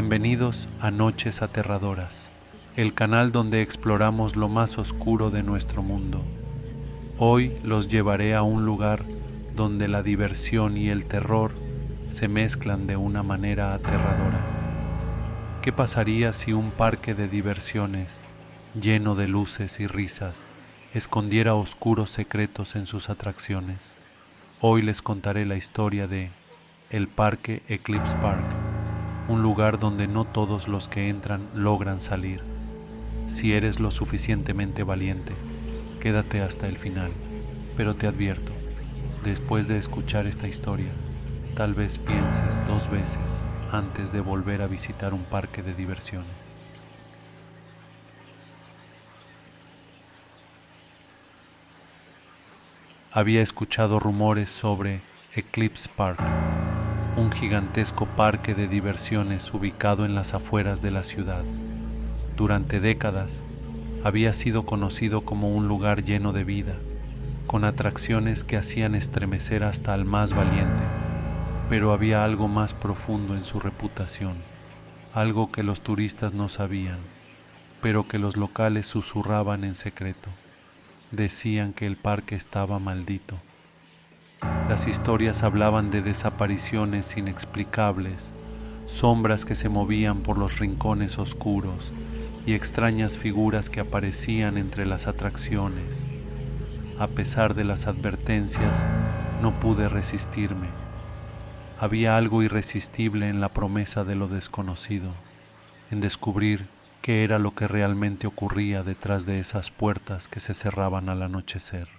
Bienvenidos a Noches Aterradoras, el canal donde exploramos lo más oscuro de nuestro mundo. Hoy los llevaré a un lugar donde la diversión y el terror se mezclan de una manera aterradora. ¿Qué pasaría si un parque de diversiones, lleno de luces y risas, escondiera oscuros secretos en sus atracciones? Hoy les contaré la historia de el Parque Eclipse Park, un lugar donde no todos los que entran logran salir. Si eres lo suficientemente valiente, quédate hasta el final, pero te advierto, después de escuchar esta historia, tal vez pienses 2 veces antes de volver a visitar un parque de diversiones. Había escuchado rumores sobre Eclipse Park, un gigantesco parque de diversiones ubicado en las afueras de la ciudad. Durante décadas, había sido conocido como un lugar lleno de vida, con atracciones que hacían estremecer hasta al más valiente, pero había algo más profundo en su reputación, algo que los turistas no sabían, pero que los locales susurraban en secreto. Decían que el parque estaba maldito. Las historias hablaban de desapariciones inexplicables, sombras que se movían por los rincones oscuros y extrañas figuras que aparecían entre las atracciones. A pesar de las advertencias, no pude resistirme. Había algo irresistible en la promesa de lo desconocido, en descubrir qué era lo que realmente ocurría detrás de esas puertas que se cerraban al anochecer.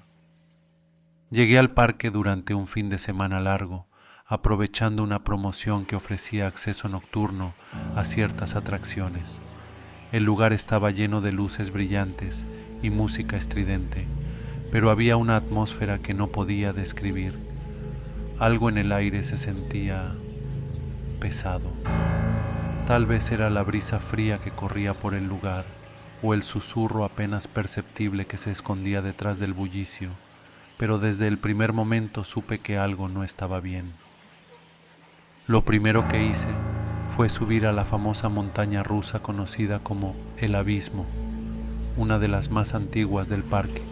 Llegué al parque durante un fin de semana largo, aprovechando una promoción que ofrecía acceso nocturno a ciertas atracciones. El lugar estaba lleno de luces brillantes y música estridente, pero había una atmósfera que no podía describir. Algo en el aire se sentía pesado. Tal vez era la brisa fría que corría por el lugar, o el susurro apenas perceptible que se escondía detrás del bullicio, pero desde el primer momento supe que algo no estaba bien. Lo primero que hice fue subir a la famosa montaña rusa conocida como El Abismo, una de las más antiguas del parque.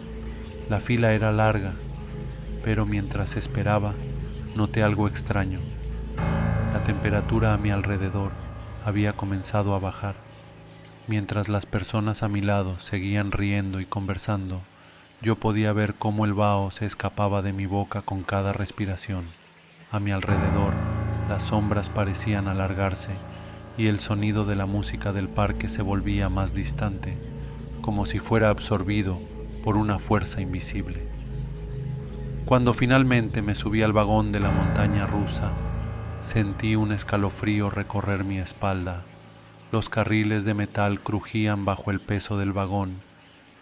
La fila era larga, pero mientras esperaba, noté algo extraño. La temperatura a mi alrededor había comenzado a bajar. Mientras las personas a mi lado seguían riendo y conversando, yo podía ver cómo el vaho se escapaba de mi boca con cada respiración. A mi alrededor, las sombras parecían alargarse y el sonido de la música del parque se volvía más distante, como si fuera absorbido por una fuerza invisible. Cuando finalmente me subí al vagón de la montaña rusa, sentí un escalofrío recorrer mi espalda. Los carriles de metal crujían bajo el peso del vagón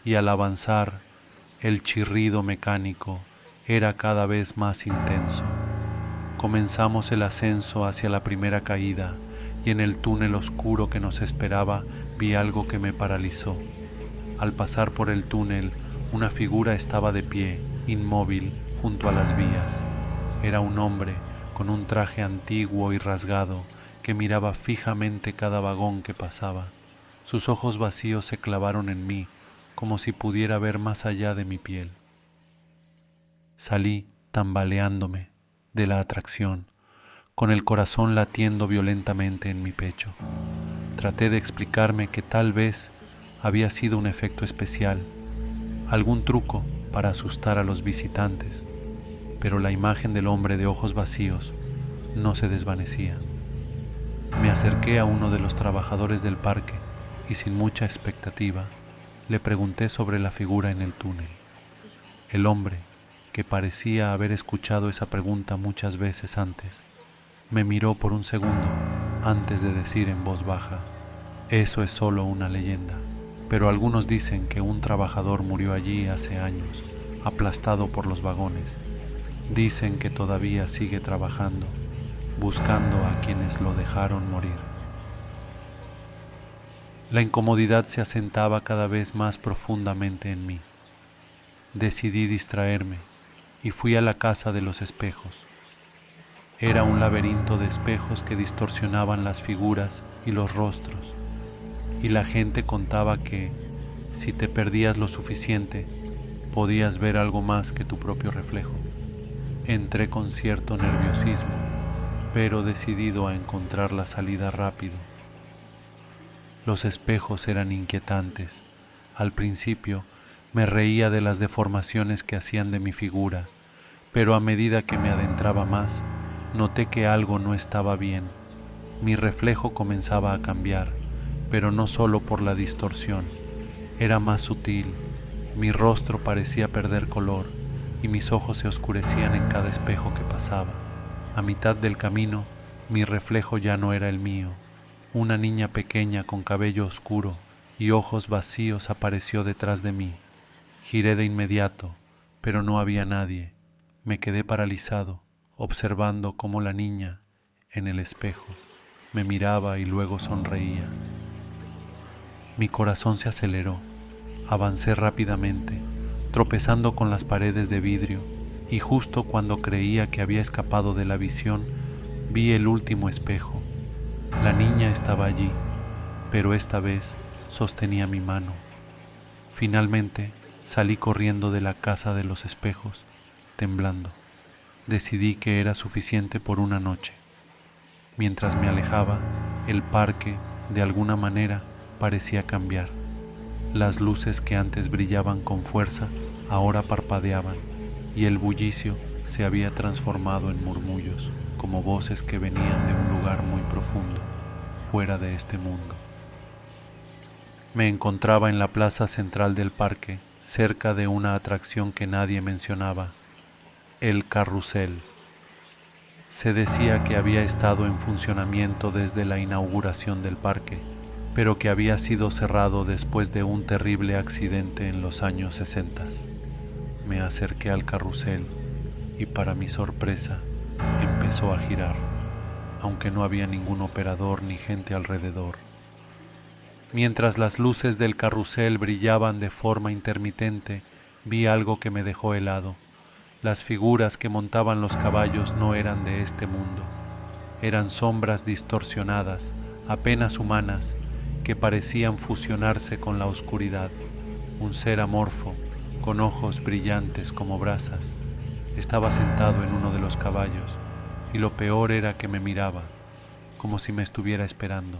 y al avanzar, el chirrido mecánico era cada vez más intenso. Comenzamos el ascenso hacia la primera caída y en el túnel oscuro que nos esperaba vi algo que me paralizó. Al pasar por el túnel, una figura estaba de pie, inmóvil, junto a las vías. Era un hombre con un traje antiguo y rasgado que miraba fijamente cada vagón que pasaba. Sus ojos vacíos se clavaron en mí, como si pudiera ver más allá de mi piel. Salí tambaleándome de la atracción, con el corazón latiendo violentamente en mi pecho. Traté de explicarme que tal vez había sido un efecto especial, algún truco para asustar a los visitantes, pero la imagen del hombre de ojos vacíos no se desvanecía. Me acerqué a uno de los trabajadores del parque y sin mucha expectativa le pregunté sobre la figura en el túnel. El hombre, que parecía haber escuchado esa pregunta muchas veces antes, me miró por un segundo antes de decir en voz baja: eso es solo una leyenda, pero algunos dicen que un trabajador murió allí hace años, aplastado por los vagones. Dicen que todavía sigue trabajando, buscando a quienes lo dejaron morir. La incomodidad se asentaba cada vez más profundamente en mí. Decidí distraerme y fui a la casa de los espejos. Era un laberinto de espejos que distorsionaban las figuras y los rostros, y la gente contaba que, si te perdías lo suficiente, podías ver algo más que tu propio reflejo. Entré con cierto nerviosismo, pero decidido a encontrar la salida rápido. Los espejos eran inquietantes. Al principio me reía de las deformaciones que hacían de mi figura, pero a medida que me adentraba más, noté que algo no estaba bien. Mi reflejo comenzaba a cambiar, pero no solo por la distorsión. Era más sutil. Mi rostro parecía perder color y mis ojos se oscurecían en cada espejo que pasaba. A mitad del camino, mi reflejo ya no era el mío. Una niña pequeña con cabello oscuro y ojos vacíos apareció detrás de mí. Giré de inmediato, pero no había nadie. Me quedé paralizado, observando cómo la niña, en el espejo, me miraba y luego sonreía. Mi corazón se aceleró. Avancé rápidamente, tropezando con las paredes de vidrio, y justo cuando creía que había escapado de la visión, vi el último espejo. La niña estaba allí, pero esta vez sostenía mi mano. Finalmente salí corriendo de la casa de los espejos, temblando. Decidí que era suficiente por una noche. Mientras me alejaba, el parque, de alguna manera, parecía cambiar. Las luces que antes brillaban con fuerza ahora parpadeaban, y el bullicio se había transformado en murmullos, como voces que venían de un lugar muy profundo, fuera de este mundo. Me encontraba en la plaza central del parque, cerca de una atracción que nadie mencionaba, el carrusel. Se decía que había estado en funcionamiento desde la inauguración del parque, pero que había sido cerrado después de un terrible accidente en los años 60. Me acerqué al carrusel y, para mi sorpresa, empezó a girar, aunque no había ningún operador ni gente alrededor. Mientras las luces del carrusel brillaban de forma intermitente, vi algo que me dejó helado. Las figuras que montaban los caballos no eran de este mundo. Eran sombras distorsionadas, apenas humanas, que parecían fusionarse con la oscuridad. Un ser amorfo, con ojos brillantes como brasas, estaba sentado en uno de los caballos, y lo peor era que me miraba, como si me estuviera esperando.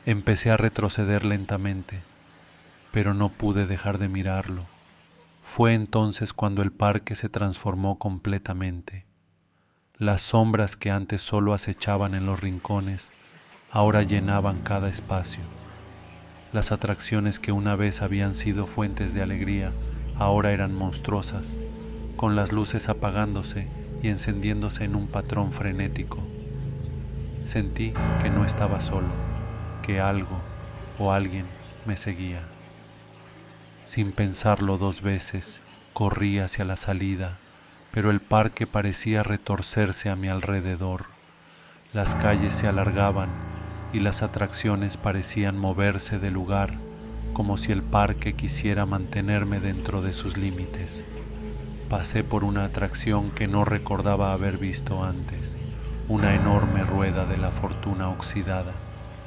Empecé a retroceder lentamente, pero no pude dejar de mirarlo. Fue entonces cuando el parque se transformó completamente. Las sombras que antes solo acechaban en los rincones, ahora llenaban cada espacio. Las atracciones que una vez habían sido fuentes de alegría, ahora eran monstruosas, con las luces apagándose y encendiéndose en un patrón frenético. Sentí que no estaba solo, que algo o alguien me seguía. Sin pensarlo dos veces, corrí hacia la salida, pero el parque parecía retorcerse a mi alrededor. Las calles se alargaban y las atracciones parecían moverse de lugar, como si el parque quisiera mantenerme dentro de sus límites. Pasé por una atracción que no recordaba haber visto antes, una enorme rueda de la fortuna oxidada.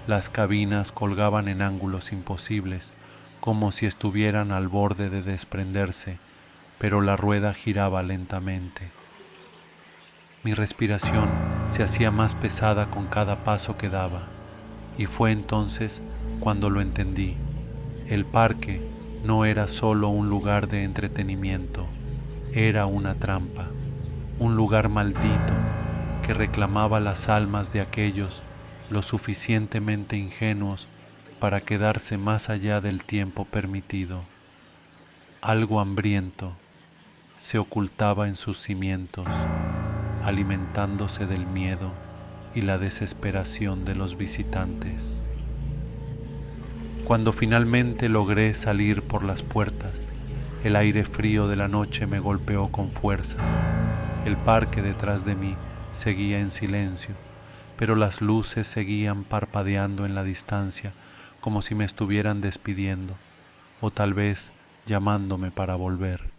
Las cabinas colgaban en ángulos imposibles, como si estuvieran al borde de desprenderse, pero la rueda giraba lentamente. Mi respiración se hacía más pesada con cada paso que daba, y fue entonces cuando lo entendí. El parque no era solo un lugar de entretenimiento, era una trampa, un lugar maldito que reclamaba las almas de aquellos lo suficientemente ingenuos para quedarse más allá del tiempo permitido. Algo hambriento se ocultaba en sus cimientos, alimentándose del miedo y la desesperación de los visitantes. Cuando finalmente logré salir por las puertas, el aire frío de la noche me golpeó con fuerza. El parque detrás de mí seguía en silencio, pero las luces seguían parpadeando en la distancia, como si me estuvieran despidiendo, o tal vez llamándome para volver.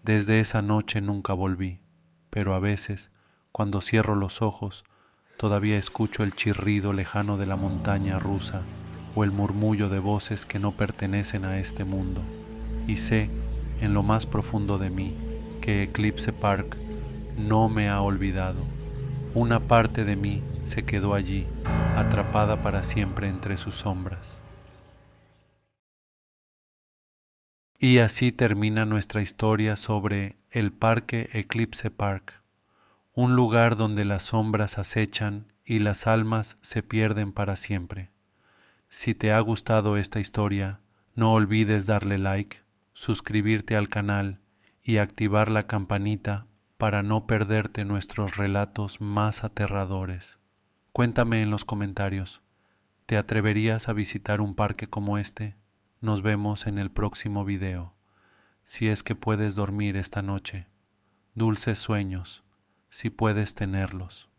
Desde esa noche nunca volví, pero a veces, Cuando cierro los ojos, todavía escucho el chirrido lejano de la montaña rusa o el murmullo de voces que no pertenecen a este mundo, y sé, en lo más profundo de mí, que Eclipse Park no me ha olvidado. Una parte de mí se quedó allí, atrapada para siempre entre sus sombras. Y así termina nuestra historia sobre el Parque Eclipse Park, un lugar donde las sombras acechan y las almas se pierden para siempre. Si te ha gustado esta historia, no olvides darle like, suscribirte al canal y activar la campanita para no perderte nuestros relatos más aterradores. Cuéntame en los comentarios, ¿te atreverías a visitar un parque como este? Nos vemos en el próximo video. Si es que puedes dormir esta noche, dulces sueños, si puedes tenerlos.